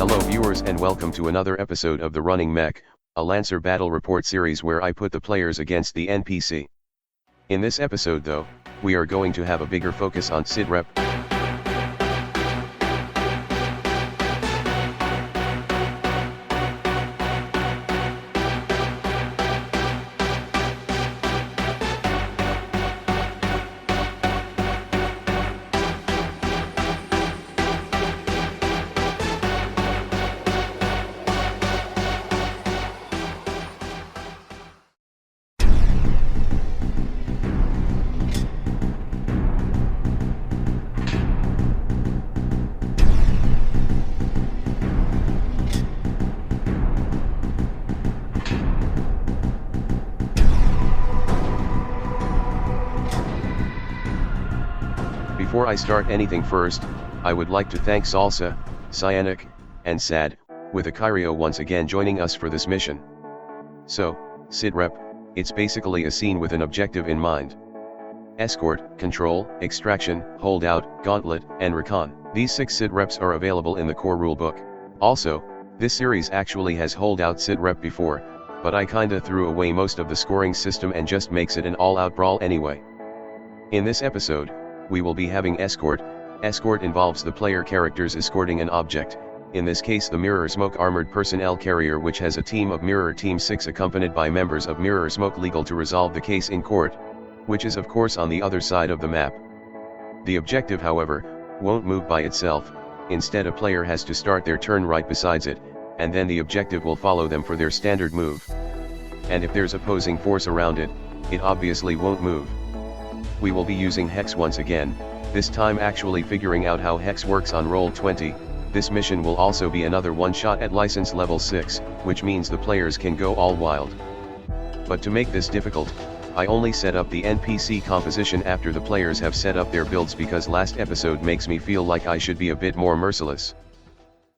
Hello viewers and welcome to another episode of the Running Mech, a Lancer battle report series where I put the players against the NPC. In this episode though, we are going to have a bigger focus on sitrep. Before I start anything first, I would like to thank Salsa, Cyanic, and Sad, with Akirio once again joining us for this mission. So, sitrep, it's basically a scene with an objective in mind. Escort, Control, Extraction, Holdout, Gauntlet, and Recon. These 6 sitreps are available in the core rulebook. Also, this series actually has holdout sitrep before, but I kinda threw away most of the scoring system and just makes it an all-out brawl anyway. In this episode, we will be having Escort. Escort involves the player characters escorting an object, in this case the Mirror Smoke Armored Personnel Carrier, which has a team of Mirror Team 6 accompanied by members of Mirror Smoke Legal to resolve the case in court, which is of course on the other side of the map. The objective however, won't move by itself, instead a player has to start their turn right besides it, and then the objective will follow them for their standard move. And if there's opposing force around it, it obviously won't move. We will be using Hex once again, this time actually figuring out how Hex works on roll 20, this mission will also be another one-shot at license level 6, which means the players can go all wild. But to make this difficult, I only set up the NPC composition after the players have set up their builds because last episode makes me feel like I should be a bit more merciless.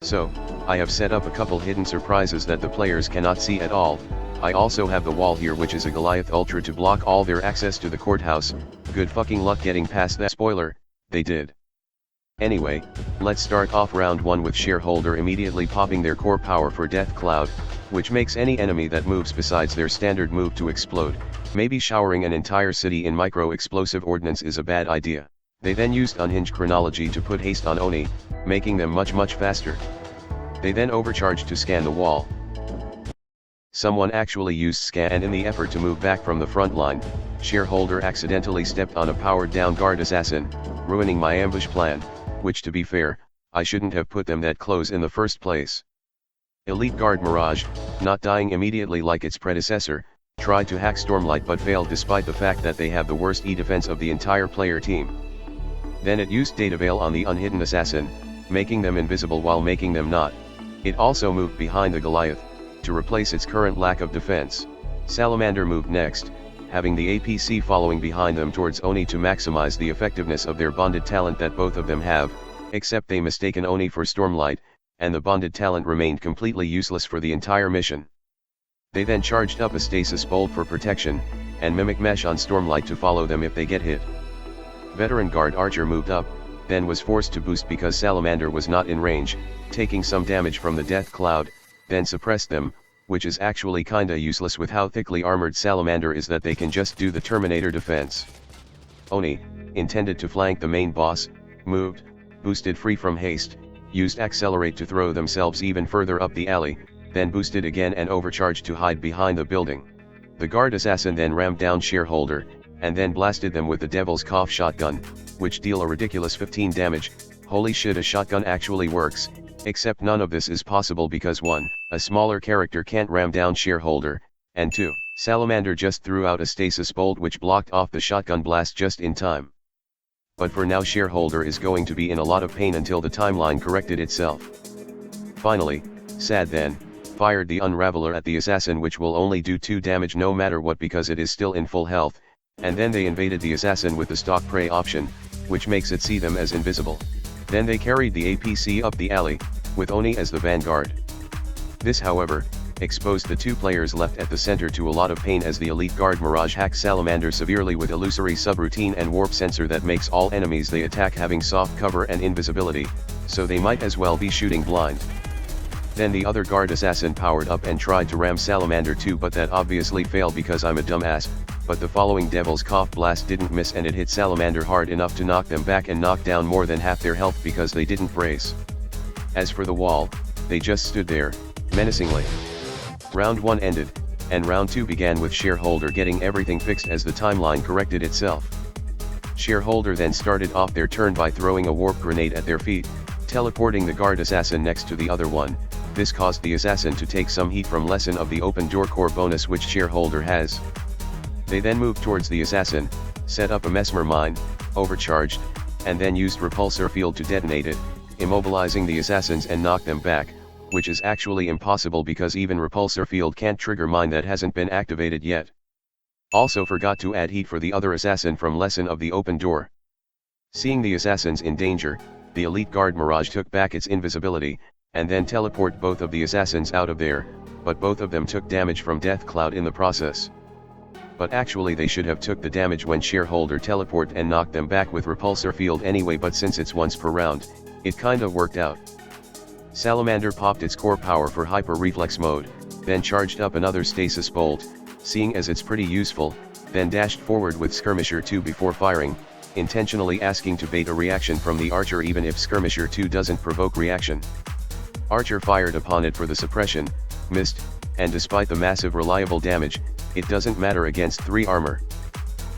So, I have set up a couple hidden surprises that the players cannot see at all. I also have the wall here, which is a Goliath Ultra to block all their access to the courthouse. Good fucking luck getting past that. Spoiler, they did. Anyway, let's start off round 1 with Shareholder immediately popping their core power for Death Cloud, which makes any enemy that moves besides their standard move to explode. Maybe showering an entire city in micro-explosive ordnance is a bad idea. They then used Unhinged Chronology to put haste on Oni, making them much faster. They then overcharged to scan the wall. Someone actually used scan, and in the effort to move back from the front line, Shareholder accidentally stepped on a powered down guard assassin, ruining my ambush plan, which to be fair, I shouldn't have put them that close in the first place. Elite Guard Mirage, not dying immediately like its predecessor, tried to hack Stormlight but failed despite the fact that they have the worst E-defense of the entire player team. Then it used Data Veil on the unhidden assassin, making them invisible while making them not. It also moved behind the Goliath, to replace its current lack of defense. Salamander moved next, having the APC following behind them towards Oni to maximize the effectiveness of their bonded talent that both of them have, except they mistaken Oni for Stormlight, and the bonded talent remained completely useless for the entire mission. They then charged up a Stasis Bolt for protection, and Mimic Mesh on Stormlight to follow them if they get hit. Veteran Guard Archer moved up, then was forced to boost because Salamander was not in range, taking some damage from the Death Cloud, then suppressed them, which is actually kinda useless with how thickly armored Salamander is that they can just do the Terminator defense. Oni, intended to flank the main boss, moved, boosted free from haste, used Accelerate to throw themselves even further up the alley, then boosted again and overcharged to hide behind the building. The guard assassin then rammed down Shareholder, and then blasted them with the Devil's Cough shotgun, which deal a ridiculous 15 damage. Holy shit, a shotgun actually works. Except none of this is possible because 1, a smaller character can't ram down Shareholder, and 2, Salamander just threw out a Stasis Bolt which blocked off the shotgun blast just in time. But for now Shareholder is going to be in a lot of pain until the timeline corrected itself. Finally, Sad then, fired the Unraveler at the assassin, which will only do 2 damage no matter what because it is still in full health, and then they invaded the assassin with the Stalk Prey option, which makes it see them as invisible. Then they carried the APC up the alley, with Oni as the vanguard. This however, exposed the 2 players left at the center to a lot of pain as the Elite Guard Mirage hacks Salamander severely with illusory subroutine and warp sensor that makes all enemies they attack having soft cover and invisibility, so they might as well be shooting blind. Then the other guard assassin powered up and tried to ram Salamander too, but that obviously failed because I'm a dumbass, but the following Devil's Cough blast didn't miss and it hit Salamander hard enough to knock them back and knock down more than half their health because they didn't brace. As for the wall, they just stood there, menacingly. Round 1 ended, and round 2 began with Shareholder getting everything fixed as the timeline corrected itself. Shareholder then started off their turn by throwing a warp grenade at their feet, teleporting the guard assassin next to the other one. This caused the assassin to take some heat from Lesson of the Open Door core bonus which Shareholder has. They then moved towards the assassin, set up a mesmer mine, overcharged, and then used repulsor field to detonate it, immobilizing the assassins and knock them back, which is actually impossible because even repulsor field can't trigger mine that hasn't been activated yet. Also forgot to add heat for the other assassin from Lesson of the Open Door. Seeing the assassins in danger, the elite guard Mirage took back its invisibility, and then teleport both of the assassins out of there, but both of them took damage from Death Cloud in the process. But actually they should have took the damage when Shareholder teleport and knocked them back with repulsor field anyway, but since it's once per round, it kinda worked out. Salamander popped its core power for hyper reflex mode, then charged up another stasis bolt, seeing as it's pretty useful, then dashed forward with Skirmisher 2 before firing, intentionally asking to bait a reaction from the Archer even if Skirmisher 2 doesn't provoke reaction. Archer fired upon it for the suppression, missed, and despite the massive reliable damage, it doesn't matter against 3 armor.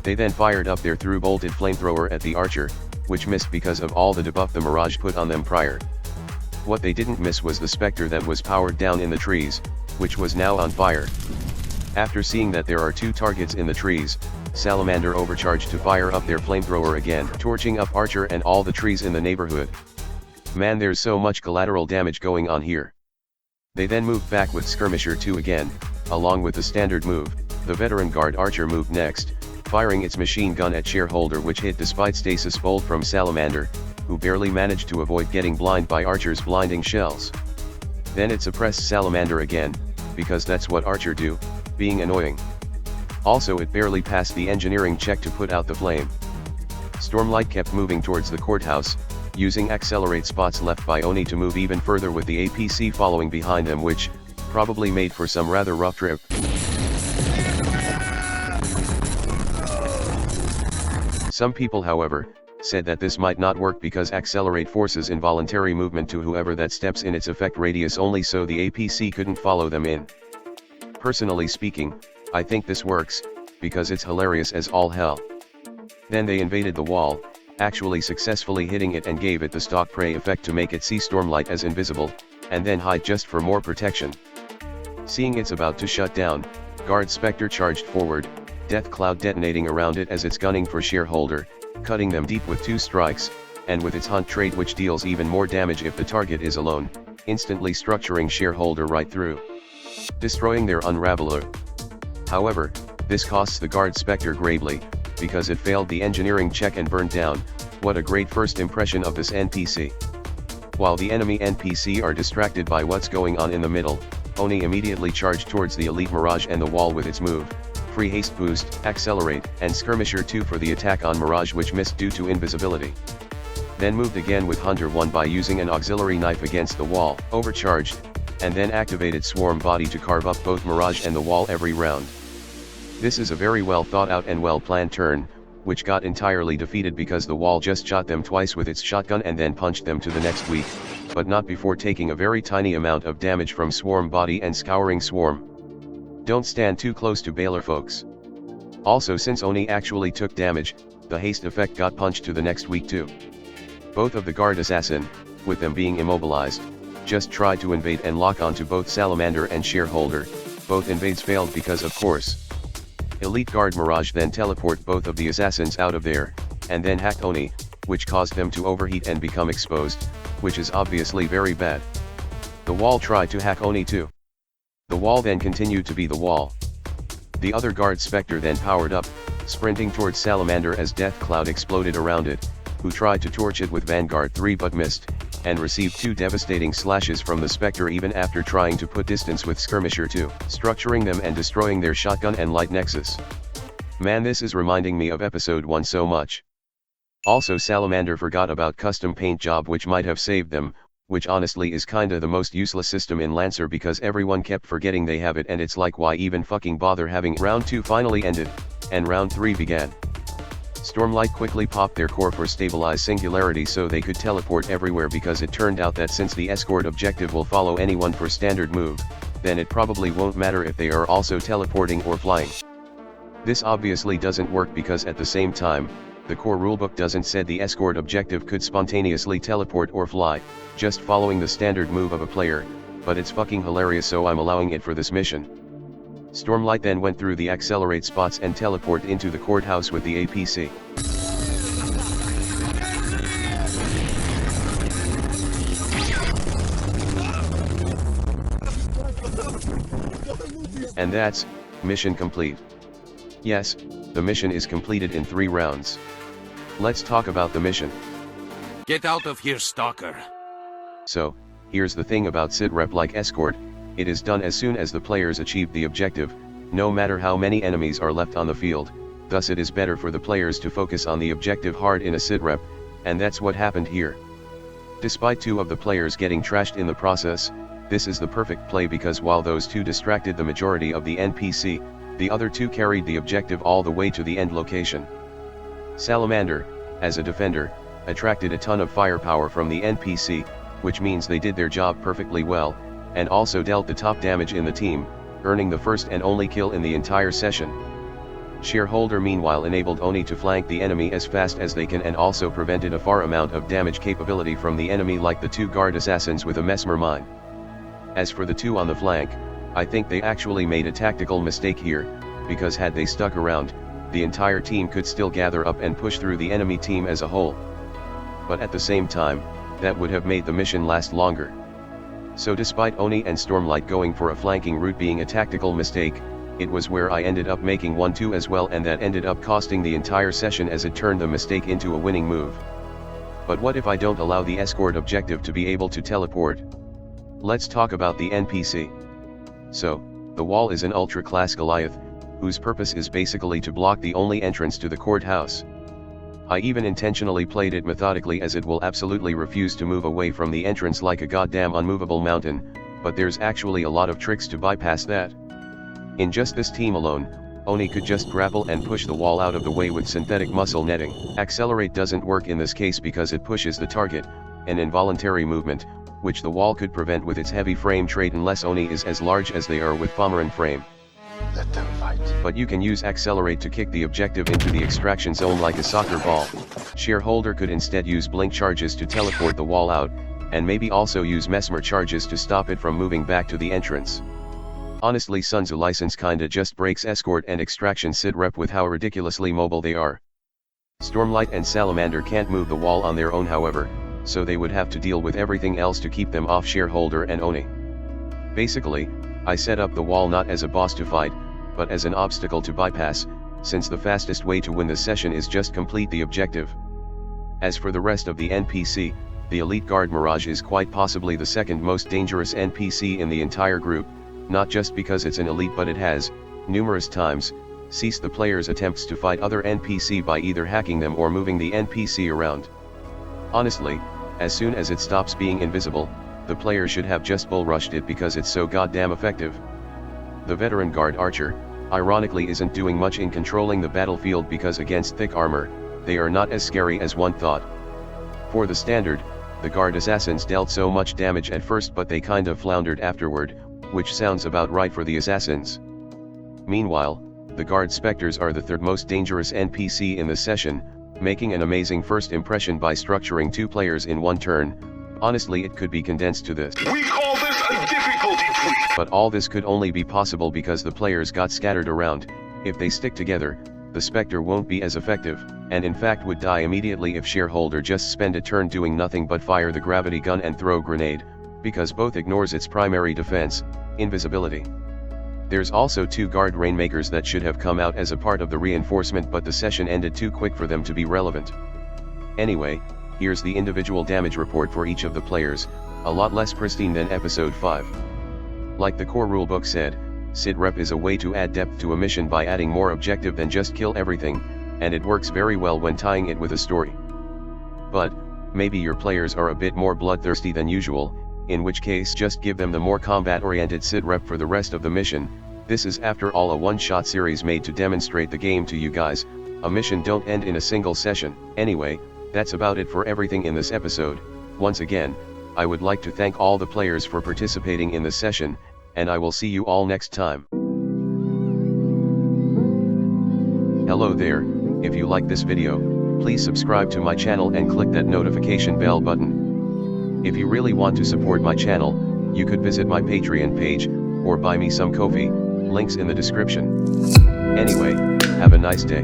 They then fired up their through-bolted flamethrower at the Archer, which missed because of all the debuff the Mirage put on them prior. What they didn't miss was the Spectre that was powered down in the trees, which was now on fire. After seeing that there are 2 targets in the trees, Salamander overcharged to fire up their flamethrower again, torching up Archer and all the trees in the neighborhood. Man, there's so much collateral damage going on here. They then moved back with Skirmisher 2 again, along with the standard move. The veteran guard Archer moved next, firing its machine gun at Shareholder, which hit despite stasis bolt from Salamander, who barely managed to avoid getting blind by Archer's blinding shells. Then it suppressed Salamander again, because that's what Archer do, being annoying. Also it barely passed the engineering check to put out the flame. Stormlight kept moving towards the courthouse, using accelerate spots left by Oni to move even further with the APC following behind them, which probably made for some rather rough trip. Some people, however, said that this might not work because accelerate forces involuntary movement to whoever that steps in its effect radius only, so the APC couldn't follow them in. Personally speaking, I think this works, because it's hilarious as all hell. Then they invaded the wall, actually successfully hitting it, and gave it the stalk prey effect to make it see Stormlight as invisible, and then hide just for more protection. Seeing it's about to shut down, Guard Spectre charged forward, Death Cloud detonating around it as it's gunning for Shareholder, cutting them deep with 2 strikes, and with its Hunt trait which deals even more damage if the target is alone, instantly structuring Shareholder right through, destroying their Unraveler. However, this costs the Guard Spectre gravely, because it failed the engineering check and burned down. What a great first impression of this NPC. While the enemy NPC are distracted by what's going on in the middle, Oni immediately charged towards the Elite Mirage and the wall with its move, Free Haste Boost, Accelerate, and Skirmisher 2 for the attack on Mirage, which missed due to invisibility. Then moved again with Hunter 1 by using an auxiliary knife against the wall, overcharged, and then activated Swarm Body to carve up both Mirage and the wall every round. This is a very well thought out and well planned turn, which got entirely defeated because the wall just shot them twice with its shotgun and then punched them to the next week, but not before taking a very tiny amount of damage from Swarm Body and Scouring Swarm. Don't stand too close to Baylor, folks. Also, since Oni actually took damage, the haste effect got punched to the next week too. Both of the guard assassin, with them being immobilized, just tried to invade and lock onto both Salamander and Shareholder. Both invades failed because, of course, Elite Guard Mirage then teleport both of the assassins out of there, and then hacked Oni, which caused them to overheat and become exposed, which is obviously very bad. The wall tried to hack Oni too. The wall then continued to be the wall. The other Guard Spectre then powered up, sprinting towards Salamander as Death Cloud exploded around it, who tried to torch it with Vanguard 3 but missed, and received 2 devastating slashes from the Spectre even after trying to put distance with Skirmisher 2, structuring them and destroying their shotgun and light nexus. Man, this is reminding me of episode 1 so much. Also, Salamander forgot about custom paint job, which might have saved them, which honestly is kinda the most useless system in Lancer because everyone kept forgetting they have it, and it's like, why even fucking bother having round 2 finally ended, and round 3 began. Stormlight quickly popped their core for stabilized singularity so they could teleport everywhere, because it turned out that since the escort objective will follow anyone for standard move, then it probably won't matter if they are also teleporting or flying. This obviously doesn't work because at the same time, the core rulebook doesn't said the escort objective could spontaneously teleport or fly, just following the standard move of a player, but it's fucking hilarious, so I'm allowing it for this mission. Stormlight then went through the accelerate spots and teleport into the courthouse with the APC. And that's mission complete. Yes, the mission is completed in 3 rounds. Let's talk about the mission. Get out of here, stalker. So, here's the thing about sitrep like escort, it is done as soon as the players achieve the objective, no matter how many enemies are left on the field, thus it is better for the players to focus on the objective hard in a sitrep, and that's what happened here. Despite 2 of the players getting trashed in the process, this is the perfect play because while those 2 distracted the majority of the NPC, the other 2 carried the objective all the way to the end location. Salamander, as a defender, attracted a ton of firepower from the NPC, which means they did their job perfectly well, and also dealt the top damage in the team, earning the first and only kill in the entire session. Shareholder meanwhile enabled Oni to flank the enemy as fast as they can and also prevented a far amount of damage capability from the enemy, like the 2 guard assassins with a mesmer mine. As for the 2 on the flank, I think they actually made a tactical mistake here, because had they stuck around, the entire team could still gather up and push through the enemy team as a whole. But at the same time, that would have made the mission last longer. So despite Oni and Stormlight going for a flanking route being a tactical mistake, it was where I ended up making 1-2 as well, and that ended up costing the entire session as it turned the mistake into a winning move. But what if I don't allow the escort objective to be able to teleport? Let's talk about the NPC. So, the wall is an ultra-class Goliath, whose purpose is basically to block the only entrance to the courthouse. I even intentionally played it methodically, as it will absolutely refuse to move away from the entrance like a goddamn unmovable mountain, but there's actually a lot of tricks to bypass that. In just this team alone, Oni could just grapple and push the wall out of the way with synthetic muscle netting. Accelerate doesn't work in this case because it pushes the target, an involuntary movement, which the wall could prevent with its heavy frame trait unless Oni is as large as they are with Fomaran frame. Let them fight. But you can use Accelerate to kick the objective into the extraction zone like a soccer ball. Shareholder could instead use blink charges to teleport the wall out, and maybe also use mesmer charges to stop it from moving back to the entrance. Honestly, Sunzu license kinda just breaks escort and extraction sitrep with how ridiculously mobile they are. Stormlight and Salamander can't move the wall on their own however, so they would have to deal with everything else to keep them off Shareholder and Oni. Basically, I set up the wall not as a boss to fight, but as an obstacle to bypass, since the fastest way to win the session is just complete the objective. As for the rest of the NPC, the Elite Guard Mirage is quite possibly the second most dangerous NPC in the entire group, not just because it's an elite, but it has, numerous times, ceased the player's attempts to fight other NPC by either hacking them or moving the NPC around. Honestly, as soon as it stops being invisible, the player should have just bull rushed it because it's so goddamn effective. The Veteran Guard Archer, ironically, isn't doing much in controlling the battlefield because against thick armor, they are not as scary as one thought. For the standard, the Guard Assassins dealt so much damage at first, but they kind of floundered afterward, which sounds about right for the Assassins. Meanwhile, the Guard Spectres are the 3rd most dangerous NPC in the session, making an amazing first impression by structuring 2 players in one turn. Honestly, it could be condensed to this. We call this a difficulty tweak. But all this could only be possible because the players got scattered around. If they stick together, the Spectre won't be as effective, and in fact would die immediately if Shareholder just spend a turn doing nothing but fire the gravity gun and throw grenade, because both ignores its primary defense, invisibility. There's also 2 Guard Rainmakers that should have come out as a part of the reinforcement, but the session ended too quick for them to be relevant. Anyway, here's the individual damage report for each of the players, a lot less pristine than episode 5. Like the core rulebook said, sitrep is a way to add depth to a mission by adding more objective than just kill everything, and it works very well when tying it with a story. But, maybe your players are a bit more bloodthirsty than usual, in which case just give them the more combat-oriented sitrep for the rest of the mission. This is after all a one-shot series made to demonstrate the game to you guys. A mission don't end in a single session. Anyway, that's about it for everything in this episode. Once again, I would like to thank all the players for participating in the session, and I will see you all next time. Hello there, if you like this video, please subscribe to my channel and click that notification bell button. If you really want to support my channel, you could visit my Patreon page, or buy me some coffee, links in the description. Anyway, have a nice day.